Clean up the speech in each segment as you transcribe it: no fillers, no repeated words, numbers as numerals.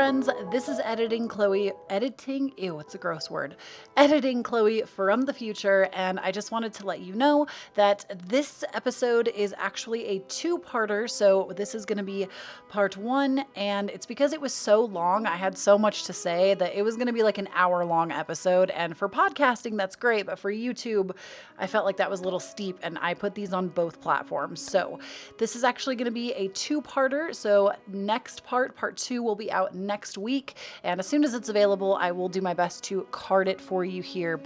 friends, this is Editing Kloee, it's a gross word, Editing Kloee from the future, and I just wanted to let you know that this episode is actually a two-parter, so this is going to be part one, and it's because it was so long, I had so much to say that it was going to be like an hour-long episode, and for podcasting, that's great, but for YouTube, I felt like that was a little steep, and I put these on both platforms, so this is actually going to be a two-parter, so next part two, will be out next week, and as soon as it's available, I will do my best to card it for you here,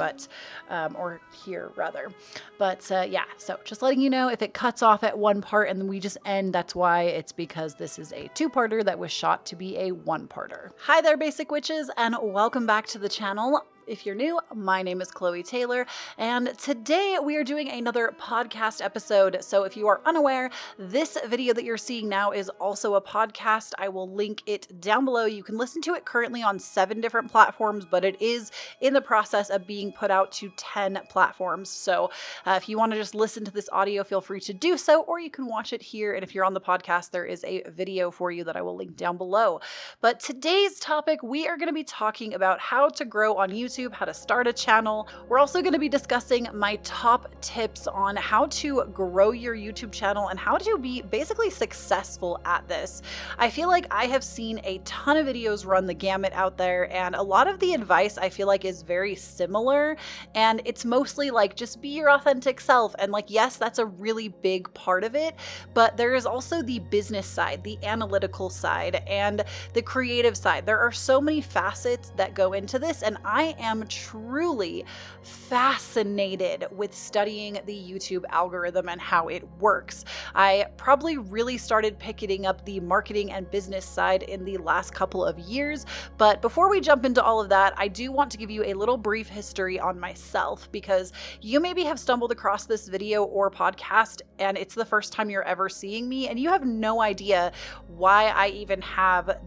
or here rather. But yeah, so just letting you know, if it cuts off at one part and then we just end, that's why. It's because this is a two-parter that was shot to be a one-parter. Hi there, basic witches, and welcome back to the channel. If you're new, my name is Kloee Taylor, and today we are doing another podcast episode. So if you are unaware, this video that you're seeing now is also a podcast. I will link it down below. You can listen to it currently on 7 different platforms, but it is in the process of being put out to 10 platforms. So if you want to just listen to this audio, feel free to do so, or you can watch it here. And if you're on the podcast, there is a video for you that I will link down below. But today's topic, we are going to be talking about how to grow on YouTube, how to start a channel. We're also going to be discussing my top tips on how to grow your YouTube channel and how to be basically successful at this. I feel like I have seen a ton of videos run the gamut out there, and a lot of the advice I feel like is very similar, and it's mostly like just be your authentic self, and like yes, that's a really big part of it, but there is also the business side, the analytical side, and the creative side. There are so many facets that go into this, and I am truly fascinated with studying the YouTube algorithm and how it works. I probably really started picking up the marketing and business side in the last couple of years, but before we jump into all of that, I do want to give you a little brief history on myself, because you maybe have stumbled across this video or podcast and it's the first time you're ever seeing me, and you have no idea why I even have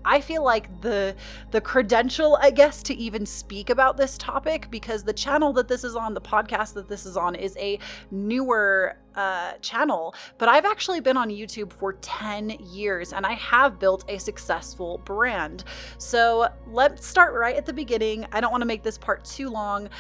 I feel like the credential, I guess, to even speak about this topic, because the channel that this is on, the podcast that this is on, is a newer channel, but I've actually been on YouTube for 10 years and I have built a successful brand. So let's start right at the beginning. I don't want to make this part too long.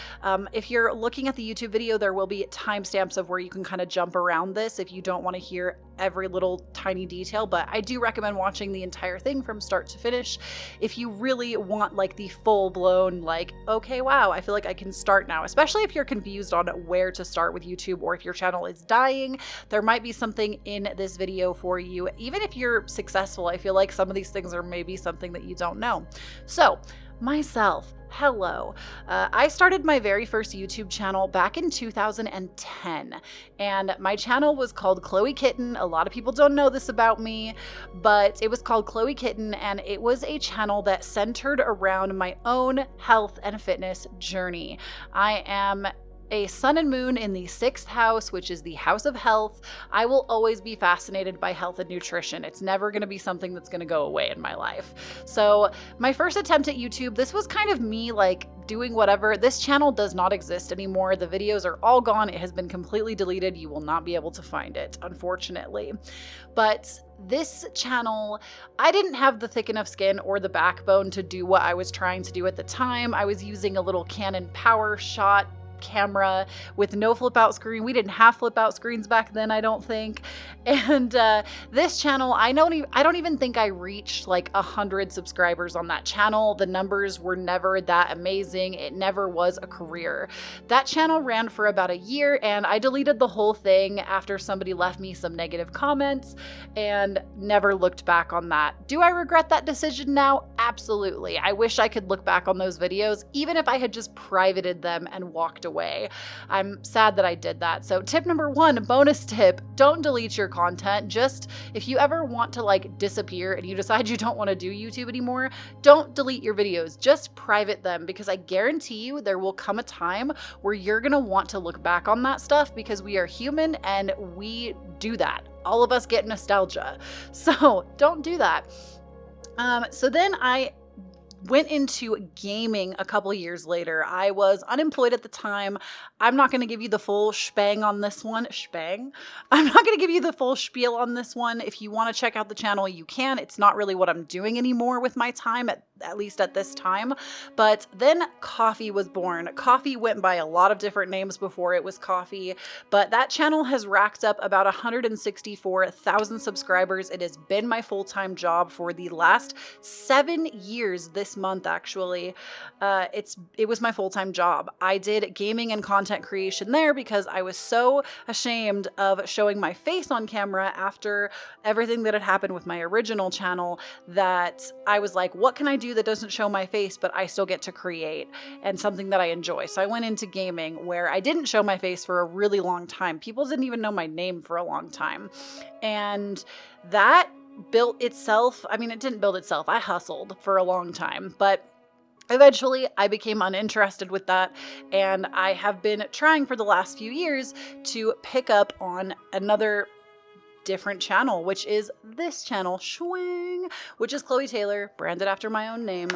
If you're looking at the YouTube video, there will be timestamps of where you can kind of jump around this if you don't want to hear every little tiny detail, but I do recommend watching the entire thing from start to finish if you really want like the full-blown like, okay, wow, I feel like I can start now, especially if you're confused on where to start with YouTube, or if your channel is dying, there might be something in this video for you. Even if you're successful, I feel like some of these things are maybe something that you don't know. So myself, hello. I started my very first YouTube channel back in 2010, and my channel was called Kloee Kitten. A lot of people don't know this about me, but it was called Kloee Kitten, and it was a channel that centered around my own health and fitness journey. I am a sun and moon in the 6th house, which is the house of health. I will always be fascinated by health and nutrition. It's never going to be something that's going to go away in my life. So my first attempt at YouTube, this was kind of me like doing whatever. This channel does not exist anymore. The videos are all gone. It has been completely deleted. You will not be able to find it, unfortunately. But this channel, I didn't have the thick enough skin or the backbone to do what I was trying to do at the time. I was using a little Canon PowerShot camera with no flip out screen. We didn't have flip out screens back then, I don't think. And this channel, I don't even think I reached like 100 subscribers on that channel. The numbers were never that amazing. It never was a career. That channel ran for about a year, and I deleted the whole thing after somebody left me some negative comments and never looked back on that. Do I regret that decision now? Absolutely. I wish I could look back on those videos, even if I had just privated them and walked away. I'm sad that I did that. So tip number 1, bonus tip, don't delete your content. Just if you ever want to like disappear and you decide you don't want to do YouTube anymore, don't delete your videos, just private them, because I guarantee you there will come a time where you're going to want to look back on that stuff, because we are human and we do that. All of us get nostalgia. So don't do that. So then I went into gaming a couple years later. I was unemployed at the time. I'm not going to give you the full shebang on this one. Shebang? I'm not going to give you the full spiel on this one. If you want to check out the channel, you can. It's not really what I'm doing anymore with my time, at least at this time. But then Coffee was born. Coffee went by a lot of different names before it was Coffee, but that channel has racked up about 164,000 subscribers. It has been my full-time job for the last 7 years this month, actually. It was my full-time job. I did gaming and content creation there because I was so ashamed of showing my face on camera after everything that had happened with my original channel that I was like, what can I do that doesn't show my face but I still get to create and something that I enjoy? So I went into gaming where I didn't show my face for a really long time. People didn't even know my name for a long time. And that built itself. I mean, it didn't build itself. I hustled for a long time, but eventually I became uninterested with that, and I have been trying for the last few years to pick up on another different channel, which is this channel, Schwing, which is Kloee Taylor, branded after my own name.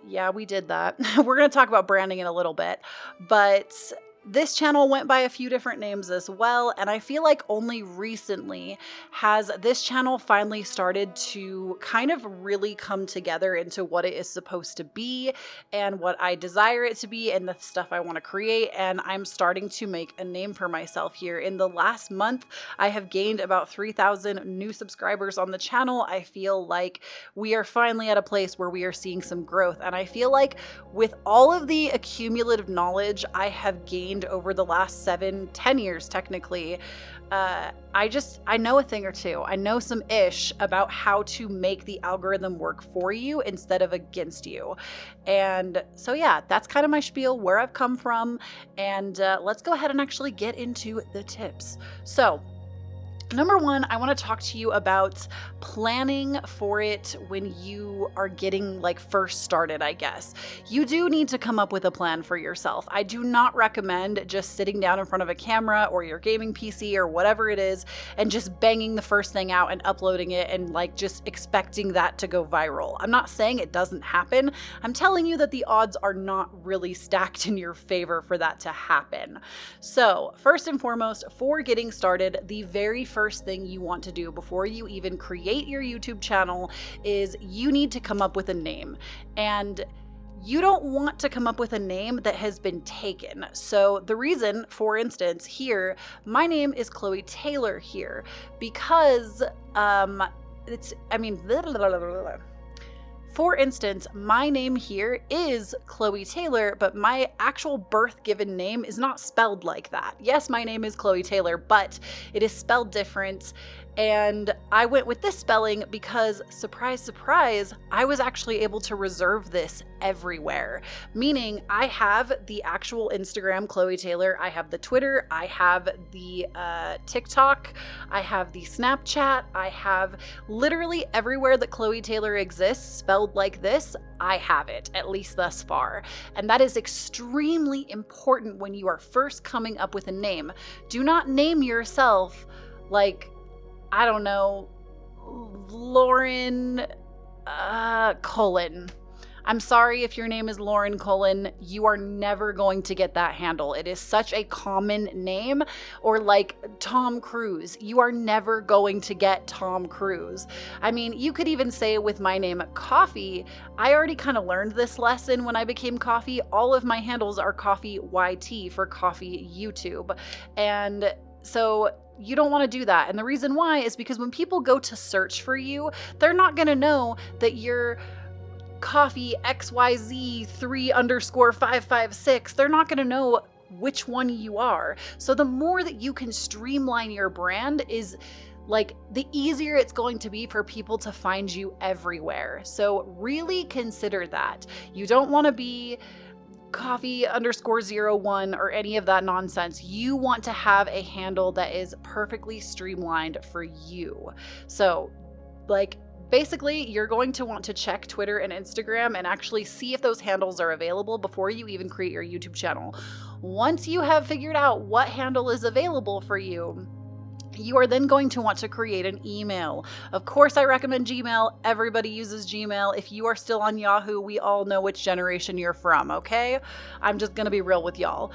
Yeah, we did that. We're going to talk about branding in a little bit, but this channel went by a few different names as well, and I feel like only recently has this channel finally started to kind of really come together into what it is supposed to be and what I desire it to be and the stuff I want to create, and I'm starting to make a name for myself here. In the last month, I have gained about 3,000 new subscribers on the channel. I feel like we are finally at a place where we are seeing some growth, and I feel like with all of the accumulative knowledge I have gained over the last 7-10 years, technically, I know a thing or two. I know some ish about how to make the algorithm work for you instead of against you. And so yeah, that's kind of my spiel, where I've come from, and let's go ahead and actually get into the tips. So number one, I want to talk to you about planning for it when you are getting first started, I guess. You do need to come up with a plan for yourself. I do not recommend just sitting down in front of a camera or your gaming PC or whatever it is and just banging the first thing out and uploading it and just expecting that to go viral. I'm not saying it doesn't happen. I'm telling you that the odds are not really stacked in your favor for that to happen. So first and foremost, for getting started, the very first thing you want to do before you even create your YouTube channel is you need to come up with a name. And you don't want to come up with a name that has been taken. So the reason, for instance, here, my name is Kloee Taylor here because for instance, my name here is Kloee Taylor, but my actual birth given name is not spelled like that. Yes, my name is Kloee Taylor, but it is spelled different. And I went with this spelling because, surprise, surprise, I was actually able to reserve this everywhere. Meaning I have the actual Instagram, Kloee Taylor, I have the Twitter, I have the TikTok, I have the Snapchat, I have literally everywhere that Kloee Taylor exists, spelled like this, I have it, at least thus far. And that is extremely important when you are first coming up with a name. Do not name yourself I don't know, Lauren Cullen. I'm sorry if your name is Lauren Cullen, you are never going to get that handle. It is such a common name. Or Tom Cruise, you are never going to get Tom Cruise. I mean, you could even say with my name, Coffee, I already kind of learned this lesson when I became Coffee. All of my handles are Coffee YT for Coffee YouTube. And so you don't want to do that. And the reason why is because when people go to search for you, they're not going to know that you're Coffee XYZ 3_556. They're not going to know which one you are. So the more that you can streamline your brand is the easier it's going to be for people to find you everywhere. So really consider that. You don't want to be Coffee_01 or any of that nonsense. You want to have a handle that is perfectly streamlined for you. So basically, you're going to want to check Twitter and Instagram and actually see if those handles are available before you even create your YouTube channel. Once you have figured out what handle is available for you, You are then going to want to create an email. Of course, I recommend Gmail. Everybody uses Gmail. If you are still on Yahoo, we all know which generation you're from, okay? I'm just gonna be real with y'all.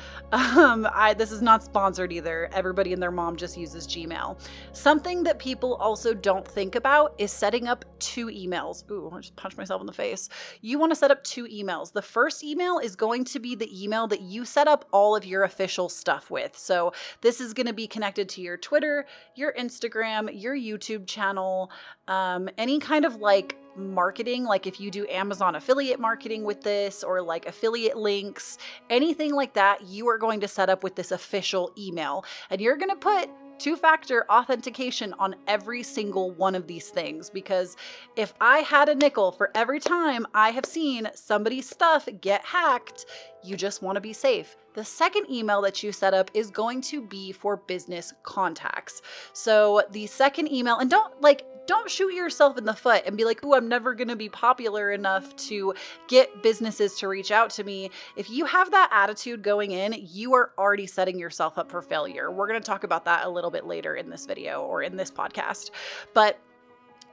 This is not sponsored either. Everybody and their mom just uses Gmail. Something that people also don't think about is setting up 2 emails. Ooh, I just punched myself in the face. You wanna set up 2 emails. The first email is going to be the email that you set up all of your official stuff with. So this is gonna be connected to your Twitter, your Instagram, your YouTube channel, any kind of like marketing, like if you do Amazon affiliate marketing with this or like affiliate links, anything like that, you are going to set up with this official email. And you're going to put 2-factor authentication on every single one of these things, because if I had a nickel for every time I have seen somebody's stuff get hacked, you just want to be safe. The second email that you set up is going to be for business contacts. So the second email, and don't shoot yourself in the foot and be like, "Ooh, I'm never going to be popular enough to get businesses to reach out to me." If you have that attitude going in, you are already setting yourself up for failure. We're going to talk about that a little bit later in this video or in this podcast. But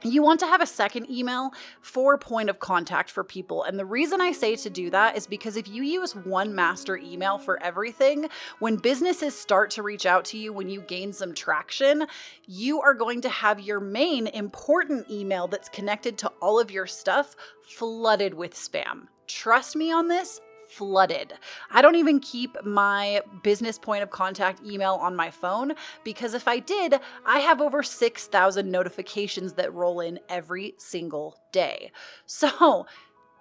you want to have a second email for point of contact for people. And the reason I say to do that is because if you use one master email for everything, when businesses start to reach out to you, when you gain some traction, you are going to have your main important email that's connected to all of your stuff flooded with spam. Trust me on this. Flooded. I don't even keep my business point of contact email on my phone, because if I did, I have over 6,000 notifications that roll in every single day. So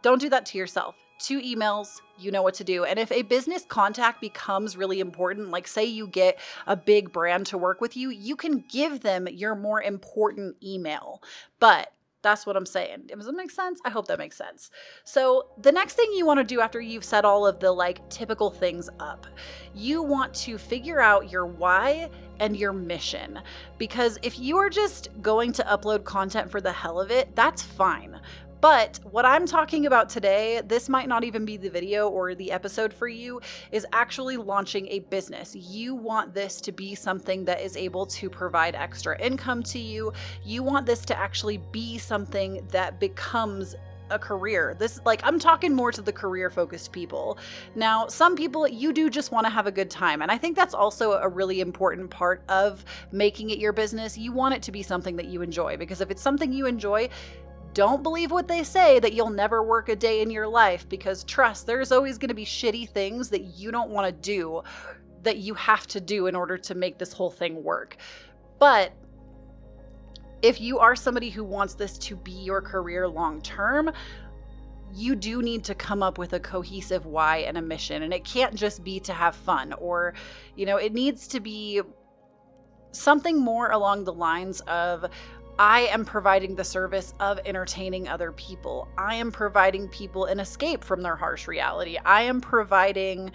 don't do that to yourself. 2 emails, you know what to do. And if a business contact becomes really important, like say you get a big brand to work with you, you can give them your more important email. But that's what I'm saying. Does that make sense? I hope that makes sense. So the next thing you want to do after you've set all of the like typical things up, you want to figure out your why and your mission. Because if you are just going to upload content for the hell of it, that's fine. But what I'm talking about today, this might not even be the video or the episode for you, is actually launching a business. You want this to be something that is able to provide extra income to you. You want this to actually be something that becomes a career. This, like, I'm talking more to the career focused people. Now, some people, you do just want to have a good time. And I think that's also a really important part of making it your business. You want it to be something that you enjoy, because if it's something you enjoy, don't believe what they say that you'll never work a day in your life, because trust, there's always going to be shitty things that you don't want to do that you have to do in order to make this whole thing work. But if you are somebody who wants this to be your career long term, you do need to come up with a cohesive why and a mission. And it can't just be to have fun, or, it needs to be something more along the lines of, I am providing the service of entertaining other people. I am providing people an escape from their harsh reality. I am providing,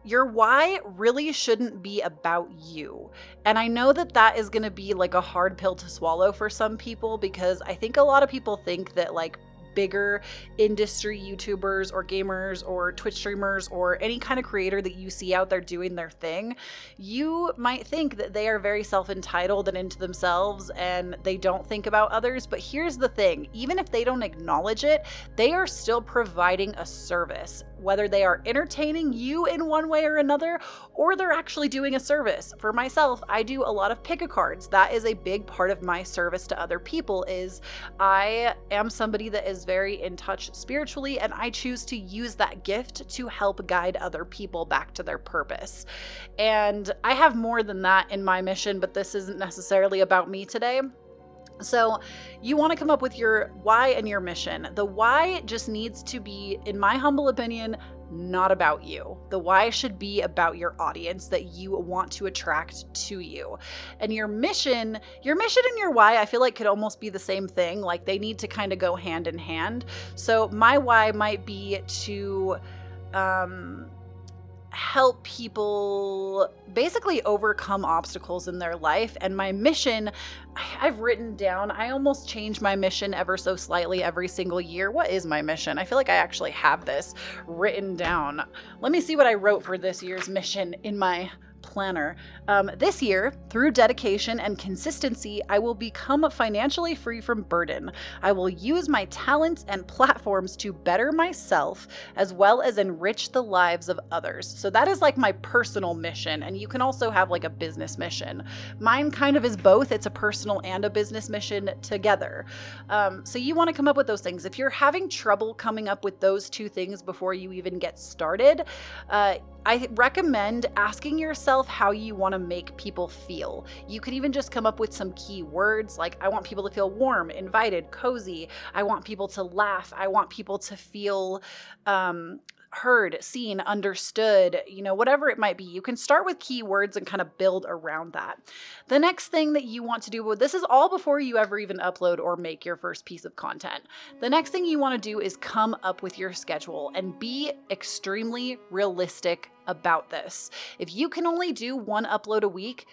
your why really shouldn't be about you. And I know that that is going to be like a hard pill to swallow for some people, because I think a lot of people think that bigger industry YouTubers or gamers or Twitch streamers or any kind of creator that you see out there doing their thing, you might think that they are very self-entitled and into themselves and they don't think about others. But here's the thing, even if they don't acknowledge it, they are still providing a service, whether they are entertaining you in one way or another, or they're actually doing a service. For myself, I do a lot of pick-a-cards. That is a big part of my service to other people. Is I am somebody that is very in touch spiritually, and I choose to use that gift to help guide other people back to their purpose. And I have more than that in my mission, but this isn't necessarily about me today. So you want to come up with your why and your mission. The why just needs to be, in my humble opinion, not about you. The why should be about your audience that you want to attract to you. And your mission and your why, I feel like could almost be the same thing. Like they need to kind of go hand in hand. So my why might be to help people basically overcome obstacles in their life. And my mission, I've written down, I almost change my mission ever so slightly every single year. What is my mission? I feel like I actually have this written down. Let me see what I wrote for this year's mission in my planner. This year, through dedication and consistency, I will become financially free from burden. I will use my talents and platforms to better myself as well as enrich the lives of others. So that is like my personal mission, and you can also have like a business mission. Mine kind of is both. It's a personal and a business mission together. So you want to come up with those things. If you're having trouble coming up with those two things before you even get started, I recommend asking yourself how you want to make people feel. You could even just come up with some key words like, I want people to feel warm, invited, cozy. I want people to laugh. I want people to feel heard, seen, understood, whatever it might be. You can start with keywords and kind of build around that. The next thing that you want to do, this is all before you ever even upload or make your first piece of content. The next thing you want to do is come up with your schedule and be extremely realistic about this. If you can only do one upload a week,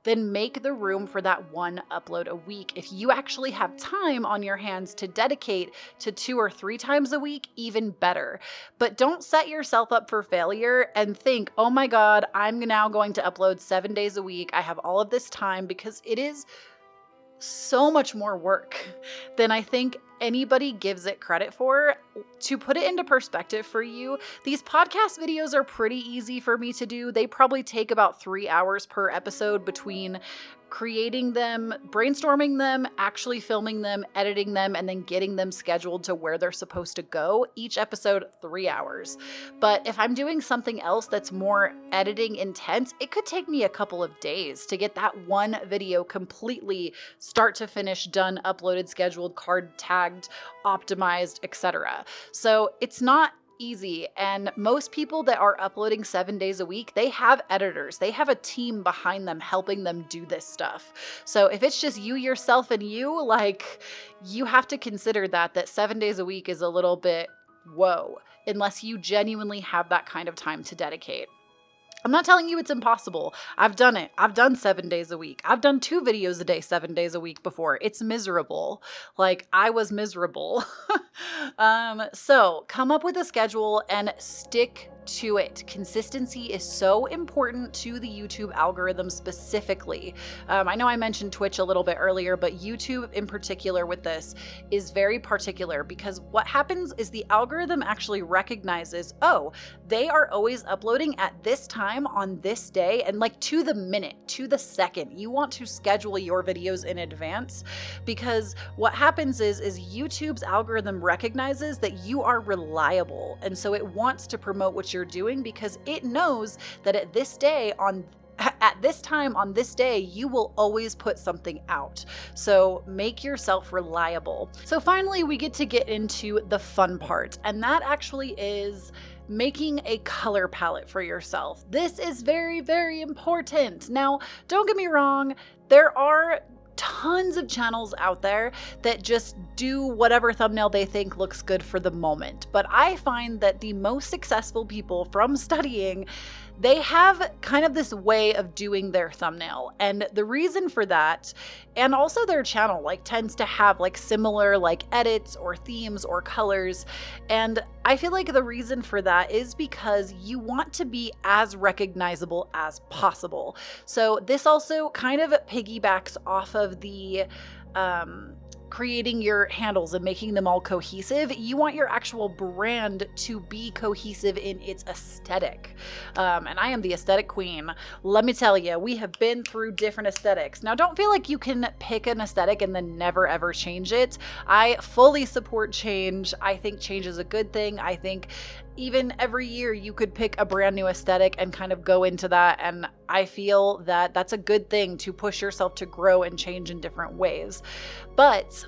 then make the room for that one upload a week. If you actually have time on your hands to dedicate to 2 or 3 times a week, even better. But don't set yourself up for failure and think, oh my God, I'm now going to upload 7 days a week. I have all of this time, because it is so much more work than I think anybody gives it credit for. To put it into perspective for you, these podcast videos are pretty easy for me to do. They probably take about 3 hours per episode between creating them, brainstorming them, actually filming them, editing them, and then getting them scheduled to where they're supposed to go. Each episode, 3 hours. But if I'm doing something else that's more editing intense, it could take me a couple of days to get that one video completely start to finish, done, uploaded, scheduled, card tagged, optimized, etc. So it's not easy. And most people that are uploading 7 days a week, they have editors. They have a team behind them helping them do this stuff. So if it's just you, yourself, and you, you have to consider that 7 days a week is a little bit whoa, unless you genuinely have that kind of time to dedicate. I'm not telling you it's impossible. I've done it. I've done 7 days a week. I've done 2 videos a day, 7 days a week before. It's miserable. I was miserable. So come up with a schedule and stick to it. Consistency is so important to the YouTube algorithm specifically. I know I mentioned Twitch a little bit earlier, but YouTube in particular with this is very particular, because what happens is the algorithm actually recognizes, oh, they are always uploading at this time on this day, and to the minute, to the second. You want to schedule your videos in advance, because what happens is YouTube's algorithm recognizes that you are reliable, and so it wants to promote what you're doing, because it knows that at this time on this day, you will always put something out. So make yourself reliable. So finally, we get into the fun part, and that actually is making a color palette for yourself. This is very, very important. Now, don't get me wrong, there are tons of channels out there that just do whatever thumbnail they think looks good for the moment. But I find that the most successful people from studying, they have kind of this way of doing their thumbnail. And the reason for that, and also their channel tends to have similar edits or themes or colors. And I feel like the reason for that is because you want to be as recognizable as possible. So this also kind of piggybacks off of the creating your handles and making them all cohesive. You want your actual brand to be cohesive in its aesthetic. And I am the aesthetic queen. Let me tell you, we have been through different aesthetics. Now, don't feel like you can pick an aesthetic and then never ever change it. I fully support change. I think change is a good thing. I think even every year you could pick a brand new aesthetic and kind of go into that. And I feel that that's a good thing to push yourself to grow and change in different ways. But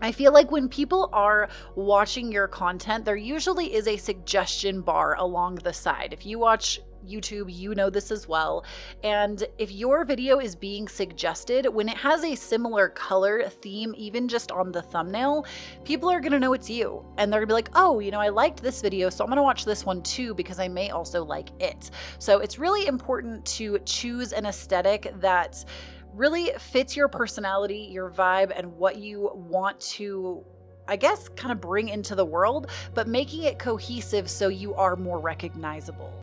I feel like when people are watching your content, there usually is a suggestion bar along the side. If you watch YouTube, you know this as well. And if your video is being suggested, when it has a similar color theme, even just on the thumbnail, people are going to know it's you. And they're going to be like, oh, I liked this video, so I'm going to watch this one too, because I may also like it. So it's really important to choose an aesthetic that really fits your personality, your vibe, and what you want to, I guess, kind of bring into the world, but making it cohesive so you are more recognizable.